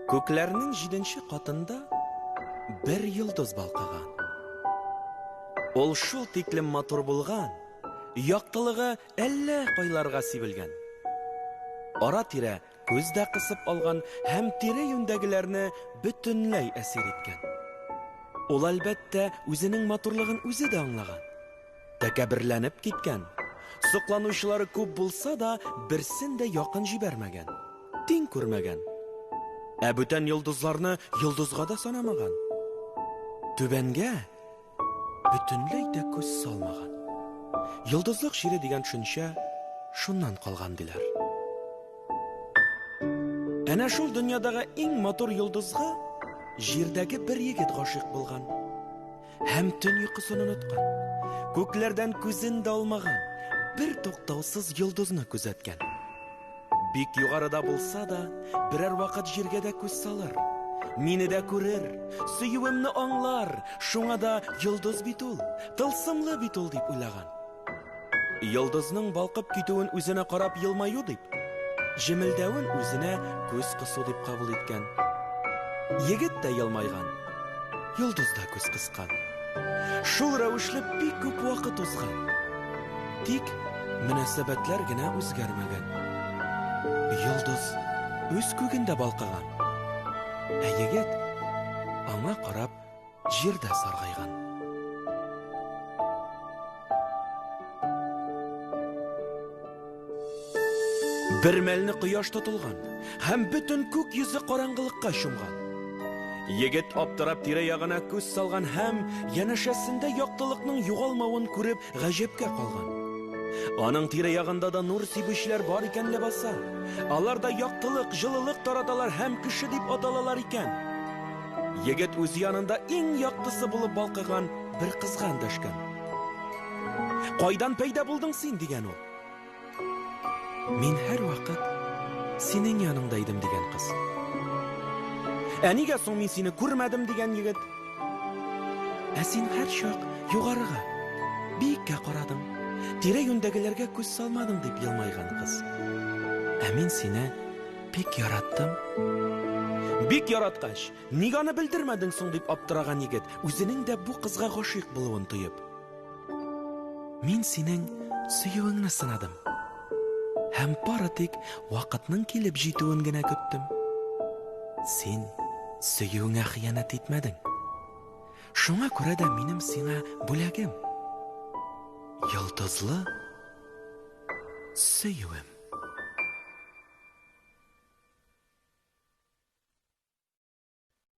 Көкләрнең 7нче катында бер йолдыз балкыган. Ул шул тиклем матур булган, яктылыгы әллә кайларга сибелгән. Ара-тирә күздә кысып алган һәм тирә-юньдәгеләрне бөтенләй әсир иткән. Ул әлбәттә үзенең матурлыгын үзе дә аңлаган. Тәкәбберләнеп киткән. Сокланучылары күп булса да, берсен дә якын җибәрмәгән. Тиң күрмәгән. Ә бүтән йолдызларны йолдызга да санамаган. Түбәнгә бөтенләй дә күз салмаган. Йолдызлык шире дигән төшенчә шуннан калган диләр. Әнә шул дөньядагы иң матур йолдызга җирдәге бер егет гашыйк булган. Һәм төн йокысын оныткан. Күкләрдән күзен дә алмаган. Бер туктаусыз йолдызны күзәткән. Бик югарыда булса да, берәр вакыт җиргә дә күз салыр. Мине дә күрер, сөюемне аңлар. Шуңа да йолдыз бит ул, тылсымлы бит ул дип уйлаган. Йолдызның балкып китүен үзенә карап елмаю дип, җемелдәвен үзенә күз кысу дип кабул иткән. Егет тә елмайган, йолдыз да күз кыскан. Шул рәвешле бик күп вакыт узган. Тик мөнәсәбәтләр генә үзгәрмәгән. Йолдыз үз күгендә балкыган. Ә егет аңа карап җирдә саргайган. Бер мәлне кояш тотылган һәм бөтен күк йөзе караңгылыкка чумган. Егет аптырап тирә-ягына күз салган һәм янәшәсендә яктылыкның югалмавын күреп гаҗәпкә калган. Аның тирә-ягында да нур сибүчләр бар икән ләбаса. Алар да яктылык, җылылык тараталар һәм кеше дип аталалар икән. Егет үз янында иң яктысы булып балкыган бер кызга эндәшкән. Кайдан пәйда булдың син дигән ул. Мин һәр вакыт синең яныңда идем дигән кыз. Ә нигә соң мин сине күрмәдем дигән егет. Ә син һәр чак югарыга, биккә карадың. Тирә-юньдәгеләргә күз салмадың дип елмайган кыз. Ә мин сине бик яраттым. Бик яраткач, нигә аны белдермәдең соң дип аптыраган егет, үзенең дә бу кызга гашыйк булуын тоеп. Мин синең сөюеңне сынадым. Һәм бары тик вакытның килеп җитүен генә көттем. Син сөюеңә хыянат итмәдең. Шуңа күрә дә минем сиңа бүләгем. Йолдызлы сөюем.